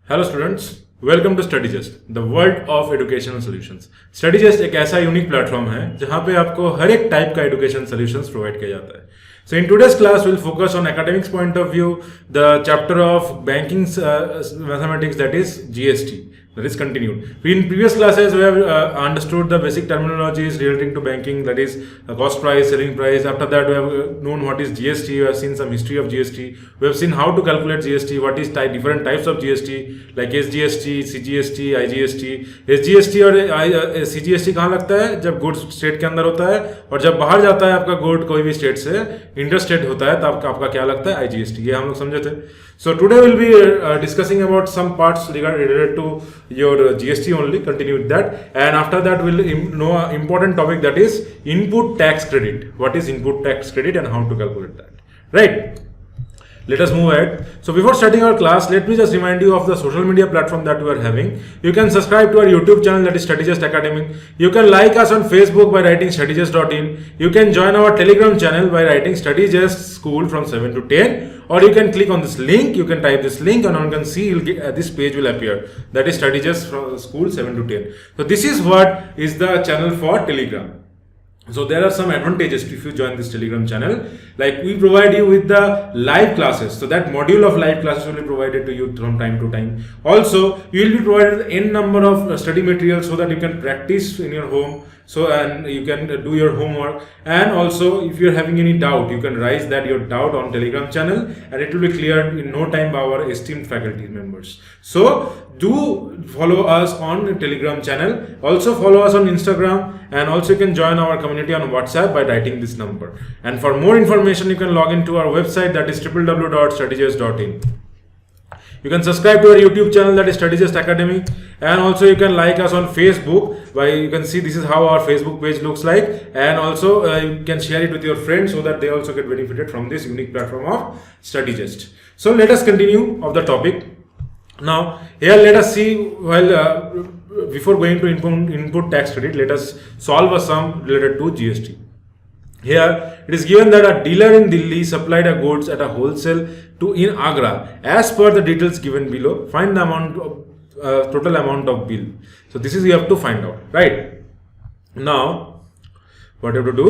Hello students, welcome to Studyjust the world of educational solutions. Studyjust एक ऐसा unique platform है जहां पे आपको हर एक टाइप का एजुकेशन सॉल्यूशंस प्रोवाइड किया जाता है। So in today's class will focus on academics point of view the chapter of banking mathematics, that is GST. That is continued. In previous classes, we have understood the basic terminologies relating to banking, that is cost price, selling price. After that, we have known what is GST. We have seen some history of GST. We have seen how to calculate GST, what is different types of GST, like SGST, CGST, IGST. SGST और CGST कहाँ लगता है? जब goods state के अंदर होता है, और जब बाहर जाता है आपका गुड कोई भी स्टेट से, इंटर स्टेट होता है, तब आपका क्या लगता है? IGST. ये हम लोग समझे थे. So today we'll be discussing about some parts related to your GST only. Continue with that, and after that we'll know an important topic, that is input tax credit. What is input tax credit and how to calculate that? Right? Let us move ahead. So before starting our class, let me just remind you of the social media platform that we are having. You can subscribe to our YouTube channel, that is StudyJust Academy. You can like us on Facebook by writing studyjust.in. You can join our Telegram channel by writing StudyJust School from 7 to 10. Or you can click on this link. You can type this link and you can see this page will appear. That is StudyJust School 7 to 10. So this is what is the channel for Telegram. So there are some advantages if you join this Telegram channel. Like we provide you with the live classes. So that module of live classes will be provided to you from time to time. Also, you will be provided n number of study materials so that you can practice in your home. So and you can do your homework, and also if you are having any doubt, you can raise your doubt on Telegram channel, and it will be cleared in no time by our esteemed faculty members. So do follow us on Telegram channel. Also follow us on Instagram, and also you can join our community on WhatsApp by writing this number. And for more information, you can log into our website, that is www.studyjust.in. You can subscribe to our YouTube channel, that is StudyJust Academy, and also you can like us on Facebook. You can see this is how our Facebook page looks like, and also you can share it with your friends so that they also get benefited from this unique platform of StudyJust. So let us continue of the topic. Now here let us see, before going to input tax credit, let us solve a sum related to GST. Here it is given that a dealer in Delhi supplied a goods at a wholesale to in Agra. As per the details given below, find the amount of total amount of bill. So this is you have to find out, right? Now what you have to do?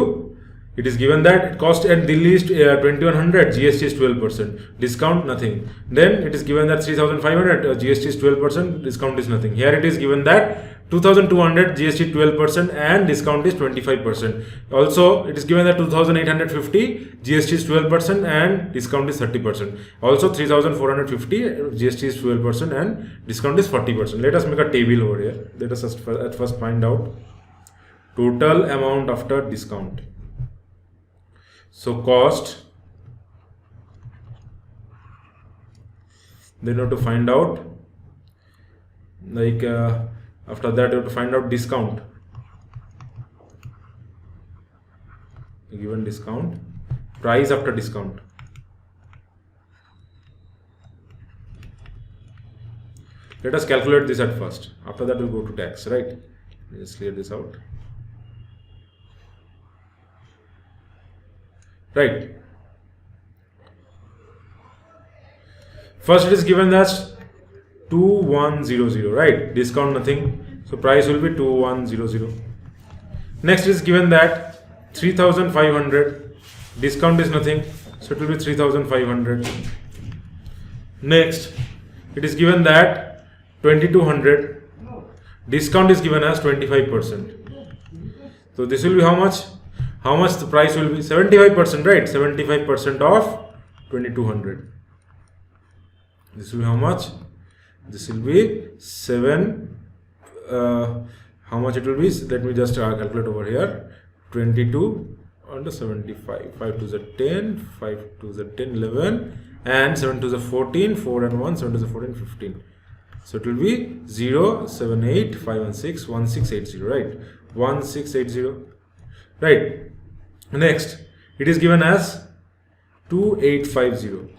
It is given that it cost at Delhi is 2100, GST is 12%, discount nothing. Then it is given that 3500, GST is 12%, discount is nothing. Here it is given that 2200, GST 12% and discount is 25%. Also it is given that 2850, GST is 12% and discount is 30%. Also 3450, GST is 12% and discount is 40%. Let us make a table over here. Let us at first find out total amount after discount. So cost, then you have to find out after that you have to find out discount, given discount, price after discount. Let us calculate this at first. After that we'll go to tax, right? Let's clear this out. Right. First it is given as 2100, right? Discount nothing. So price will be 2100. Next is given that 3500. Discount is nothing. So it will be 3500. Next, it is given that 2200. Discount is given as 25%. So this will be how much? How much the price will be? 75%, right? 75% of 2200. This will be how much? This will be 7. How much it will be? Let me just calculate over here. 22 under 75. 5 to the 10, 5 to the 10, 11, and 7 to the 14, 4 and 1, 7 to the 14, 15. So it will be 0, 7, 8, 5 and 6, 1680, right? 1680, right? Next, it is given as 2850.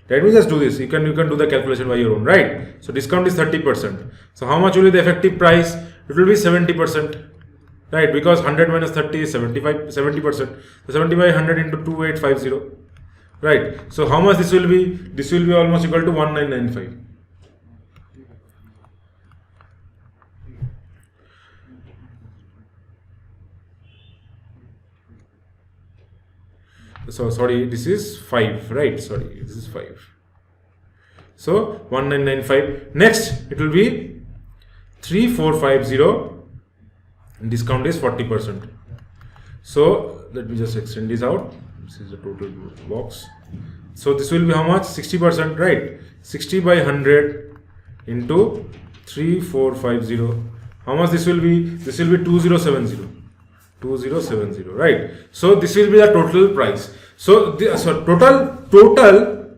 Let me just do this. You can do the calculation by your own, right? So discount is 30%. So how much will be the effective price? It will be 70%, right? Because 100 minus 30 is 70%. So 70 by 100 into 2850, right? So how much this will be? This will be almost equal to 1995. So sorry, this is 5, right? Sorry, this is 5. So 1995. Next, it will be 3450. Discount is 40%. So let me just extend this out. This is the total box. So this will be how much? 60%, right? 60 by 100 into 3450. How much this will be? This will be 2070. 2070, right? So this will be the total price. So total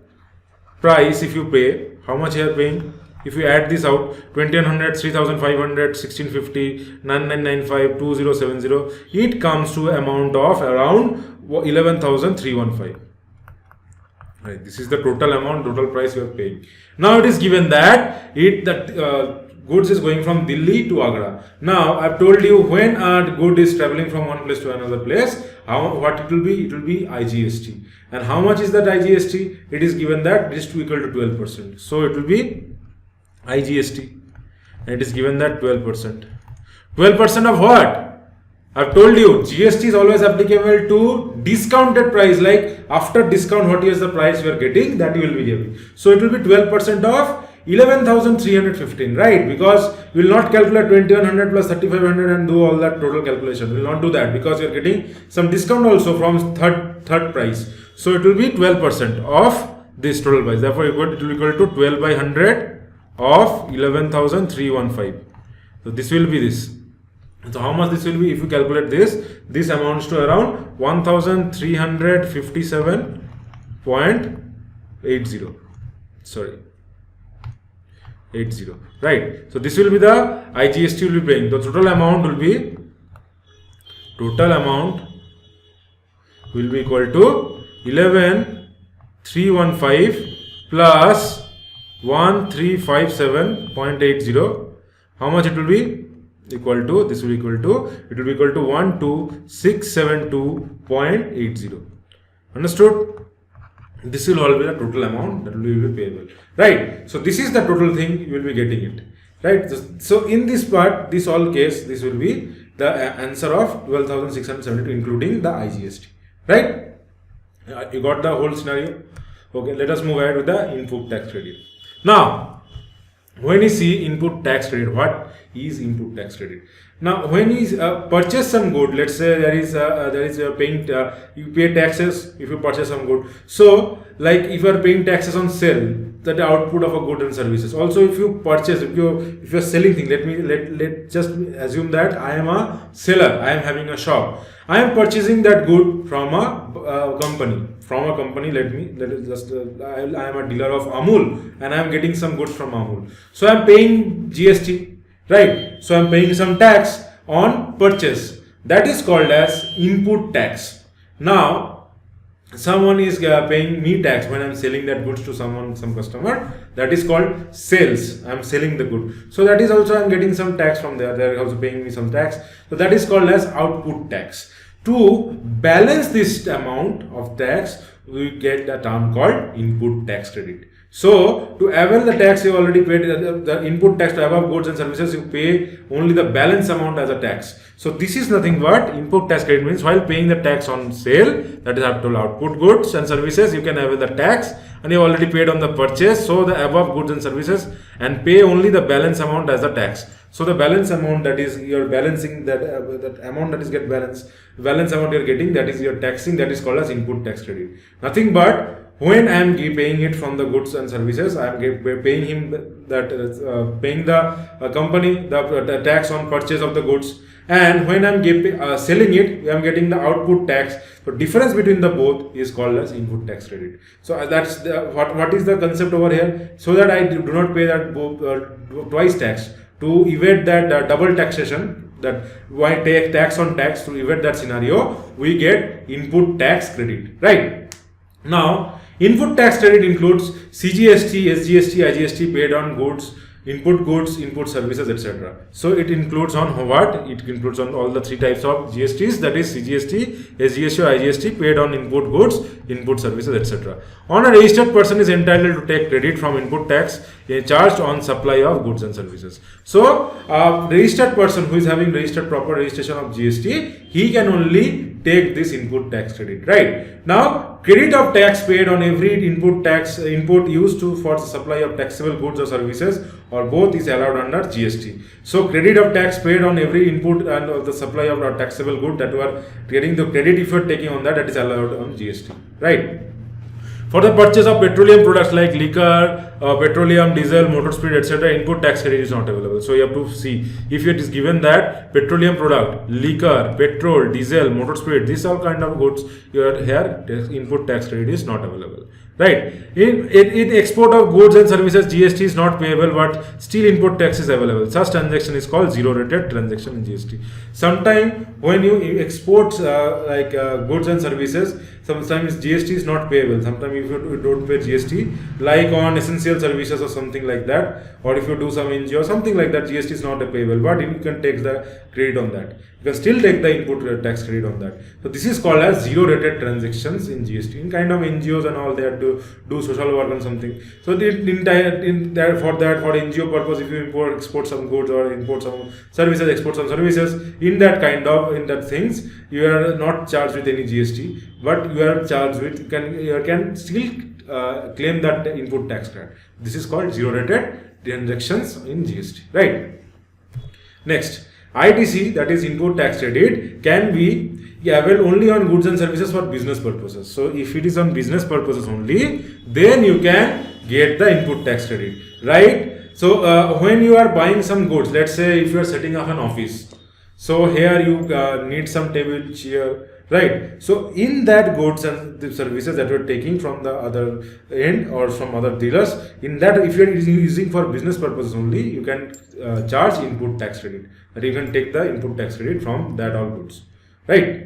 price, if you pay, how much you are paying? If you add this out, 2100, 3500, 1650, 9995, 2070, it comes to amount of around 11,315. Right, this is the total amount, total price you are paying. Now it is given that goods is going from Delhi to Agra. Now I've told you when a good is traveling from one place to another place, what it will be? It will be IGST. And how much is that IGST? It is given that this is equal to 12%. So it will be IGST. And it is given that 12%. 12% of what? I've told you GST is always applicable to discounted price, like after discount what is the price you are getting, that you will be giving. So it will be 12% of 11,315, right? Because we will not calculate 2100 plus 3500 and do all that total calculation. We will not do that because you are getting some discount also from third price. So it will be 12% of this total price. Therefore it will be equal to 12 by 100 of 11,315. So this will be this. So how much this will be? If you calculate this amounts to around 1357.80. Sorry, 80. Right. So this will be the IGST will be paying. The total amount will be equal to 11,315 plus 1357.80. How much it will be? Equal to, this will be equal to, it will be equal to 12,672.80. Understood? This will all be the total amount that will be payable, right? So this is the total thing you will be getting it, right? So in this part, this all case, this will be the answer of 12,672 including the IGST, right? You got the whole scenario. Okay, let us move ahead with the input tax credit. Now when you see input tax credit, what is input tax credit? Now when you purchase some good, let's say there is a paying you pay taxes if you purchase some good. So like if you are paying taxes on sale, that the output of a good and services. Also if you purchase, if you are selling things, let just assume that I am a seller, I am having a shop, I am purchasing that good from a company. Let us just I am a dealer of Amul and I am getting some goods from Amul. So I am paying GST, right? So I am paying some tax on purchase. That is called as input tax. Now someone is paying me tax when I am selling that goods to some customer. That is called sales. I am selling the good. So that is also I am getting some tax from there. They are also paying me some tax. So that is called as output tax. To balance this amount of tax, we get a term called input tax credit. So to avail the tax you already paid, the input tax to above goods and services, you pay only the balance amount as a tax. So this is nothing but input tax credit means while paying the tax on sale, that is up to output goods and services, you can avail the tax and you already paid on the purchase, so the above goods and services, and pay only the balance amount as a tax. So the balance amount, that is you are balancing that amount that is get balanced, balance amount you are getting, that is you are taxing, that is called as input tax credit. Nothing but when I am paying it from the goods and services, I am paying him paying the company the tax on purchase of the goods, and when I am selling it, I am getting the output tax. So difference between the both is called as input tax credit. So that's what is the concept over here, so that I do not pay that twice tax. To evade that double taxation, that why take tax on tax, to evade that scenario, we get input tax credit, right? Now input tax credit includes CGST, SGST, IGST paid on goods, input services, etc. So it includes on what? It includes on all the three types of GSTs, that is CGST, SGST or IGST paid on input goods, input services, etc. On a registered person is entitled to take credit from input tax charged on supply of goods and services. So registered person who is having registered proper registration of GST, he can only take this input tax credit, right? Now, credit of tax paid on every input used for the supply of taxable goods or services or both is allowed under GST. So, credit of tax paid on every input and of the supply of taxable good that you are getting the credit if you are taking on that is allowed on GST, right? For the purchase of petroleum products like liquor, petroleum, diesel, motor spirit, etc., input tax credit is not available. So you have to see if it is given that petroleum product, liquor, petrol, diesel, motor spirit, these all kind of goods, here input tax credit is not available. Right? In export of goods and services, GST is not payable, but still input tax is available. Such transaction is called zero-rated transaction in GST. Sometimes when you export goods and services, sometimes GST is not payable. Sometimes if you don't pay GST, like on essential services or something like that, or if you do some NGO or something like that, GST is not payable, but you can take the credit on that. You can still take the input tax credit on that. So this is called as zero-rated transactions in GST. In kind of NGOs and all, they have to do social work and something. So for NGO purpose, if you export some goods or import some services, export some services, in that things, you are not charged with any GST, but you are charged with you can still claim that input tax credit. This is called zero-rated transactions in GST, right? Next, ITC, that is input tax credit, can be available only on goods and services for business purposes. So if it is on business purposes only, then you can get the input tax credit, right? So when you are buying some goods, let's say if you are setting up an office, so here you need some table, chair, right? So in that goods and the services that you are taking from the other end or from other dealers, in that if you are using for business purposes only, you can charge input tax credit. That you can take the input tax credit from that all goods, right?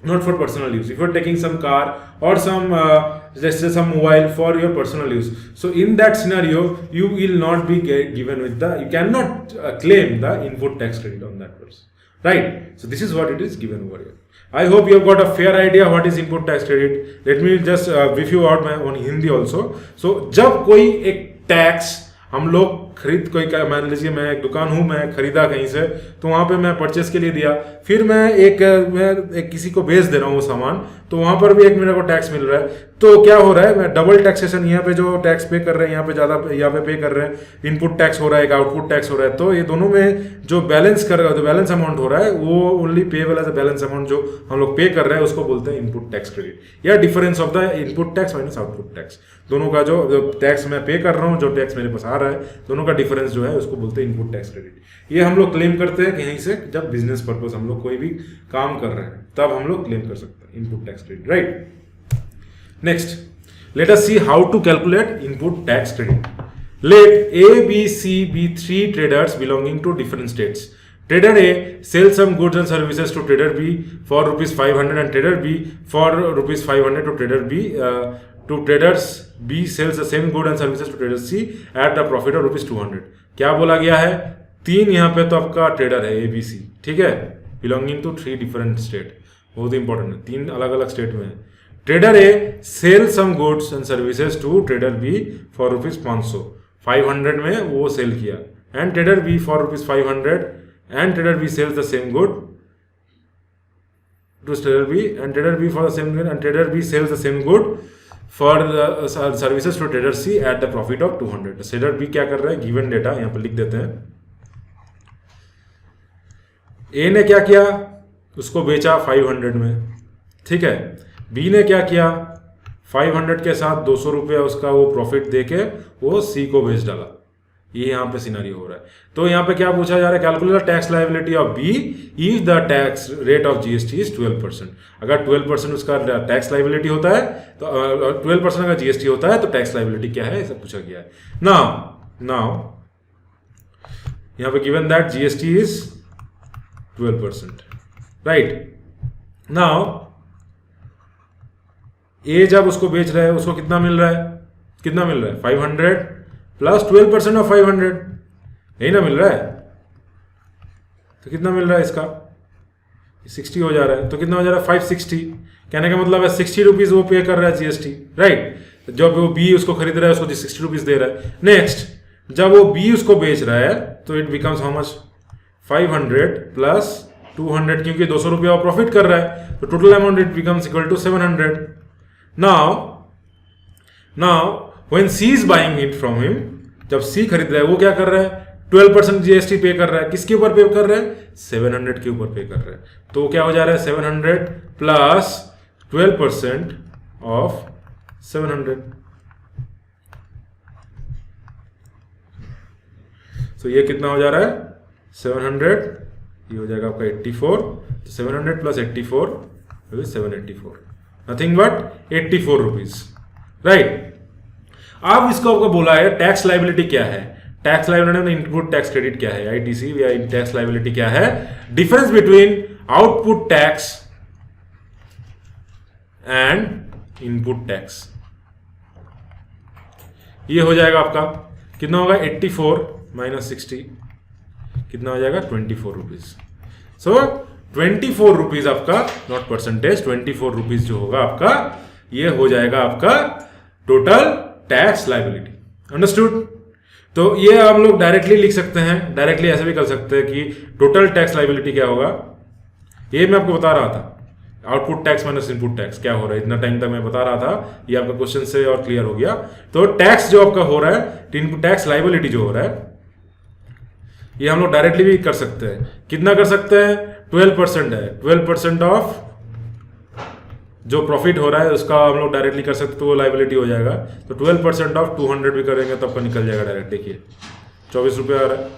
Not for personal use. If you are taking some car or some let's say some mobile for your personal use, so in that scenario you will not be given with you cannot claim the input tax credit on that person, right? So this is what it is given over here. I hope you have got a fair idea what is input tax credit. Let me just brief you out my on Hindi also. So जब कोई एक tax हम लोग खरीद मान लीजिए मैं एक दुकान हूँ, मैं खरीदा कहीं से, तो वहाँ पे मैं परचेस के लिए दिया, फिर मैं एक किसी को बेच दे रहा हूँ वो सामान, तो वहाँ पर भी एक मेरे को टैक्स मिल रहा है. तो क्या हो रहा है, मैं डबल टैक्सेशन, यहाँ पे जो टैक्स पे कर रहे हैं यहाँ पे ज़्यादा यहाँ पे कर रहे हैं, इनपुट टैक्स हो रहा है, एक आउटपुट टैक्स हो रहा है. तो ये दोनों में जो बैलेंस बैलेंस अमाउंट हो रहा है वो only payable as a balance amount जो हम लोग पे कर रहे हैं उसको बोलते हैं इनपुट टैक्स क्रेडिट या difference of the input tax minus output tax. दोनों का जो टैक्स मैं पे कर रहा हूँ, जो टैक्स मेरे पास आ रहा है, दोनों का डिफरेंस जो है उसको बोलते हैं इनपुट टैक्स क्रेडिट. ये हम लोग क्लेम करते हैं कहीं से, जब बिजनेस पर्पस हम लोग कोई भी काम कर रहे हैं तब हम लोग क्लेम कर सकते हैं input tax credit, right. Next, let us see how to calculate input tax credit. Let A, B, C be three traders belonging to different states. Trader A sells some goods and services to Trader B for rupees 500 and Trader B for rupees 500 to Trader B. To Traders B sells the same goods and services to Trader C at the profit of rupees 200. क्या बोला गया है, तीन यहाँ पे तो आपका trader है A, B, C, ठीक है, belonging to three different state. बहुत इंपॉर्टेंट है, तीन अलग अलग स्टेट में है. Trader A sell some goods and services to Trader B for rupees 500. 500 में वो सेल किया, and Trader B for rupees 500 and Trader B sells the same good to Trader B and Trader B for the same good and Trader B sells the same good for the services to Trader C at the profit of 200. Trader B क्या कर रहा है, given data यहाँ पर लिख देते हैं. A ने क्या किया, उसको बेचा 500 में, ठीक है. बी ने क्या किया, 500 के साथ 200 रुपया उसका वो प्रॉफिट देके वो सी को बेच डाला. ये यहाँ पे सिनेरियो हो रहा है. तो यहाँ पे क्या पूछा जा रहा है, calculate tax liability of B if the tax rate of GST is 12%. अगर 12% उसका टैक्स लायबिलिटी होता है तो 12% अगर जीएसटी होता है तो टैक्स लायबिलिटी क्या है, सब पूछा गया है. नाउ यहाँ पे given that GST is 12%, right. Now A जब उसको बेच रहा है उसको कितना मिल रहा है, 500 प्लस 12% ऑफ 500, यही ना मिल रहा है. तो कितना मिल रहा है इसका, 60 हो जा रहा है. तो कितना हो जा रहा है, 560. कहने का मतलब है 60 रुपीज वो पे कर रहा है जीएसटी, राइट. जब वो बी उसको खरीद रहा है उसको 60 रुपीज दे रहा है. नेक्स्ट, जब वो बी उसको बेच रहा है तो it becomes how much, 500 plus 200 क्योंकि 200 रुपया प्रॉफिट कर रहा है, तो total amount it becomes equal to 700. Now when C is buying it from him, जब सी खरीद रहा है वो क्या कर रहा है, 12% जीएसटी पे कर रहा है. किसके ऊपर पे कर रहा है, 700 के ऊपर पे कर रहा है. तो क्या हो जा रहा है, 700 प्लस 12% ऑफ 700. तो ये कितना हो जा रहा है, 700, ये हो जाएगा आपका 84. तो 700 plus 84 784, nothing but 84 rupees, right. अब इसको आपको बोला है टैक्स लाइबिलिटी क्या है. टैक्स लाइबिलिटी में इनपुट टैक्स क्रेडिट क्या है, आईटीसी या टैक्स लाइबिलिटी क्या है, difference between output tax and input tax. ये हो जाएगा आपका कितना होगा, 84 माइनस 60 कितना हो जाएगा, 24 रुपीज. सो 24 रुपीज आपका, नॉट परसेंटेज, 24 रुपीज जो होगा आपका, ये हो जाएगा आपका टोटल टैक्स लाइबिलिटी. अंडरस्टूड. तो ये हम लोग डायरेक्टली लिख सकते हैं, डायरेक्टली ऐसे भी कर सकते हैं कि टोटल टैक्स लाइबिलिटी क्या होगा. ये मैं आपको बता रहा था, output tax minus input tax क्या हो रहा है, इतना टाइम तक मैं बता रहा था, ये आपका क्वेश्चन से और क्लियर हो गया. तो टैक्स जो आपका हो रहा है, इनपुट टैक्स लाइबिलिटी जो हो रहा है, ये हम लोग डायरेक्टली भी कर सकते हैं. कितना कर सकते हैं, 12% है, 12% ऑफ जो प्रॉफिट हो रहा है उसका हम लोग डायरेक्टली कर सकते, तो वो लाइबिलिटी हो जाएगा. तो 12% ऑफ 200 भी करेंगे तो आपका निकल जाएगा डायरेक्ट. देखिए 24 रुपये आ रहा है,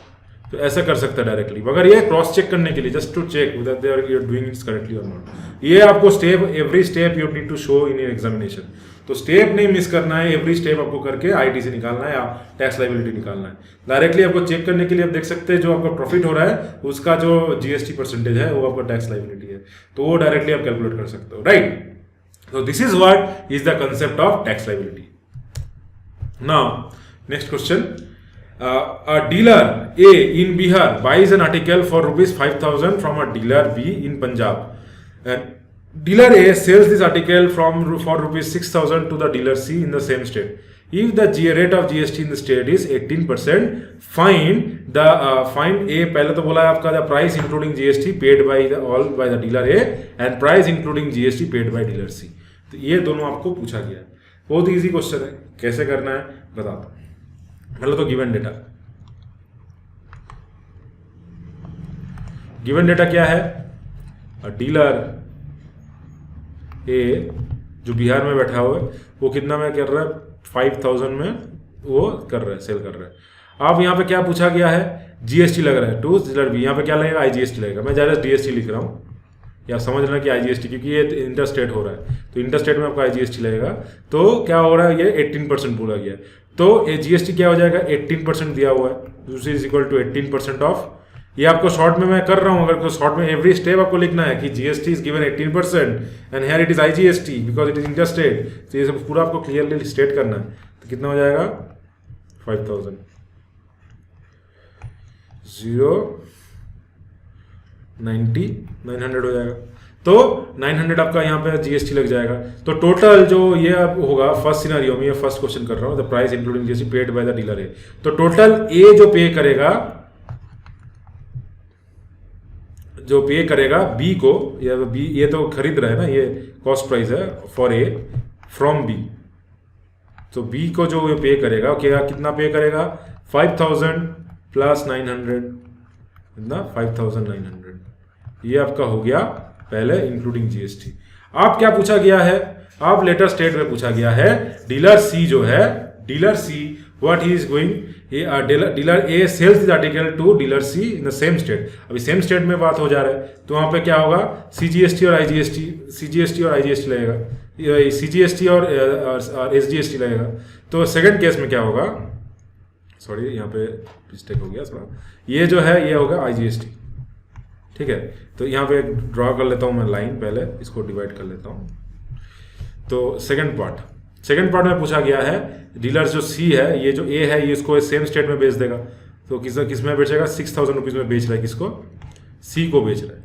तो ऐसा कर सकते हैं डायरेक्टली. मगर ये क्रॉस चेक करने के लिए, just to check whether they are you doing it correctly और नॉट. ये आपको step, every step you need to show in your examination. तो स्टेप नहीं मिस करना है, एवरी स्टेप आपको करके आईटी से निकालना है या टैक्स लाइबिलिटी निकालना है. डायरेक्टली आपको चेक करने के लिए आप देख सकते हैं जो आपका प्रॉफिट हो रहा है उसका जो जीएसटी परसेंटेज है वो आपका टैक्स लाइबिलिटी है, तो वो डायरेक्टली आप कैलकुलेट कर सकते हो, right. So this is what is the concept of tax liability. Now, next question. A dealer A in Bihar buys an article for rupees 5,000 from a dealer B in Punjab. And dealer A sells this article for rupees 6,000 to the dealer C in the same state. If the rate of GST in the state is 18%, find A. पहले तो बोला है आपका the price including GST paid by the dealer A and price including GST paid by dealer C. तो ये दोनों आपको पूछा गया है. बहुत इजी क्वेश्चन है, कैसे करना है बताता हूं. पहले तो गिवन डेटा. गिवन डेटा क्या है, डीलर ए जो बिहार में बैठा हुआ है वो कितना में कर रहा है, 5,000 में वो कर रहा है, सेल कर रहा है. अब यहाँ पे क्या पूछा गया है, जीएसटी लग रहा है टू डीलर बी. यहाँ पे क्या लगेगा, आईजीएसटी लगेगा. मैं ज़्यादा डीएसटी लिख रहा हूँ, या समझ लेना कि आईजीएसटी, क्योंकि ये इंटर स्टेट हो रहा है, तो इंटर स्टेट में आपका आईजीएसटी लगेगा. तो क्या हो रहा है, ये 18% बोला गया है. तो ये जीएसटी क्या हो जाएगा, 18% दिया हुआ है, which is equal to 18% of. ये आपको शॉर्ट में मैं कर रहा हूँ, अगर शॉर्ट में एवरी स्टेप आपको लिखना है कि GST is given 18% and here it is IGST because it is inter state. तो ये सब पूरा आपको क्लियरली स्टेट करना है. तो कितना हो जाएगा, 5,000 900 हो जाएगा. तो 900 आपका यहाँ पे जीएसटी लग जाएगा. तो टोटल जो ये होगा फर्स्ट सिनेरियो में, ये फर्स्ट क्वेश्चन कर रहा हूँ, the price including GST paid by the dealer A. तो टोटल ए जो पे करेगा, बी को, या बी ये तो खरीद रहा है ना, ये कॉस्ट प्राइस है फॉर ए फ्रॉम बी. तो बी को जो पे करेगा क्या, कितना पे करेगा, 5,000 प्लस 900, कितना 5,900. ये आपका हो गया पहले इंक्लूडिंग जीएसटी. अब क्या पूछा गया है, अब लेटर स्टेट में पूछा गया है डीलर सी जो है, dealer C what he is going, dealer A sales this article to dealer C in the same state. अभी सेम स्टेट में बात हो जा रहा है, तो वहां पे क्या होगा, सीजीएसटी और आईजीएसटी, सीजीएसटी और आईजीएसटी लगेगा, सीजीएसटी और एसजीएसटी लगेगा. तो सेकंड केस में क्या होगा, सॉरी यहाँ पे मिस्टेक हो गया थोड़ा, ये जो है ये होगा आईजीएसटी. ठीक है, तो यहाँ पे ड्रॉ कर लेता हूँ मैं लाइन, पहले इसको डिवाइड कर लेता हूँ. तो सेकंड पार्ट में पूछा गया है डीलर जो सी है, ये जो ए है, ये इसको सेम स्टेट में बेच देगा. तो किस में बेचेगा, 6,000 रुपीज़ में बेच रहा है, किसको, सी को बेच रहा है.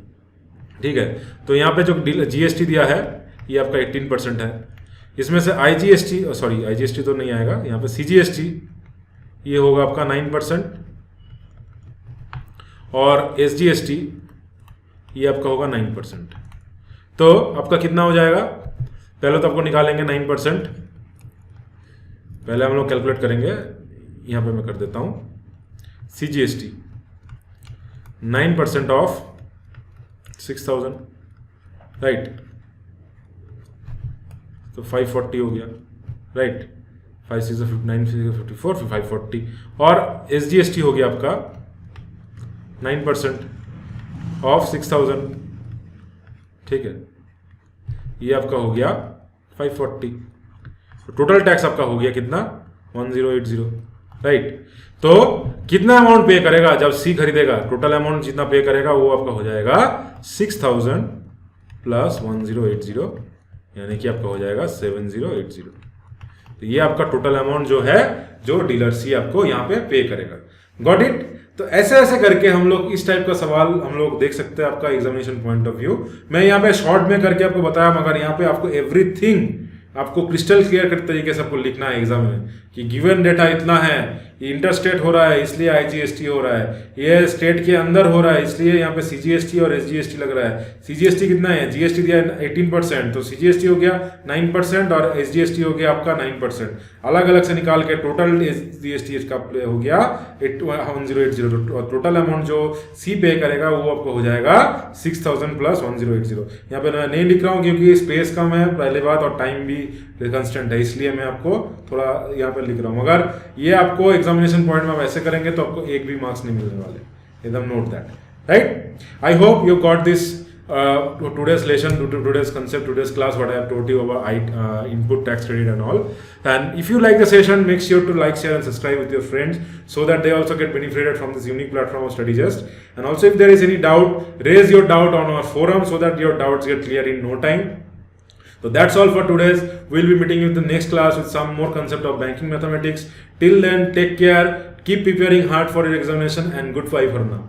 ठीक है, तो यहाँ पे जो जीएसटी दिया है ये आपका 18% है. इसमें से आईजीएसटी, सॉरी आईजीएसटी तो नहीं आएगा, यहाँ पे सीजीएसटी ये होगा आपका 9% और एसजीएसटी ये आपका होगा 9%। तो आपका कितना हो जाएगा, पहले तो आपको निकालेंगे 9%। पहले हम लोग कैलकुलेट करेंगे, यहाँ पे मैं कर देता हूँ CGST 9% ऑफ 6000, राइट, तो 540 हो गया, राइट, 5 6 9 54 फिर 540, और SGST हो गया आपका 9% ऑफ 6000, ठीक है, ये आपका हो गया 540। टोटल टैक्स आपका हो गया कितना, 1080, राइट। तो कितना अमाउंट पे करेगा जब सी खरीदेगा, टोटल अमाउंट जितना पे करेगा वो आपका हो जाएगा 6000 प्लस 1080, यानी कि आपका हो जाएगा 7080। तो ये आपका टोटल अमाउंट जो है, जो डीलर सी आपको यहाँ पे करेगा। Got it. तो ऐसे ऐसे करके हम लोग इस टाइप का सवाल हम लोग देख सकते हैं आपका एग्जामिनेशन पॉइंट ऑफ व्यू। मैं यहाँ पे शॉर्ट में करके आपको बताया, मगर यहाँ पे आपको एवरीथिंग आपको क्रिस्टल क्लियर तरीके से आपको लिखना है एग्जाम में कि गिवन डेटा इतना है, इंटरस्टेट हो रहा है इसलिए IGST हो रहा है, ये स्टेट के अंदर हो रहा है इसलिए यहाँ पे CGST और SGST लग रहा है। CGST कितना है, GST दिया है 18%, तो CGST हो गया 9% और SGST हो गया आपका 9%। अलग अलग से निकाल के टोटल SGST इसका हो गया 1080, और टोटल अमाउंट जो सी पे करेगा वो आपको हो जाएगा 6000 प्लस 1080। यहाँ पे मैं नहीं लिख रहा हूँ क्योंकि स्पेस कम है पहले बात, और टाइम भी कंस्टेंट है, इसलिए मैं आपको थोड़ा यहाँ पे लिख रहा हूँ। मगर ये आपको एग्जामिनेशन पॉइंट में आप ऐसे करेंगे तो आपको एक भी मार्क्स नहीं मिलने वाले, एकदम note that, right. I hope you got this today's lesson, today's concept, today's class, what I have told you about input tax credit and all. And if you like the session, make sure to like, share and subscribe with your friends so that they also get benefited from this unique platform of StudyJust. And also if there is any doubt, raise your doubt on our forum so that your doubts get clear in no time. So that's all for today's. We'll be meeting you in the next class with some more concept of banking mathematics. Till then, take care, keep preparing hard for your examination, and goodbye for now.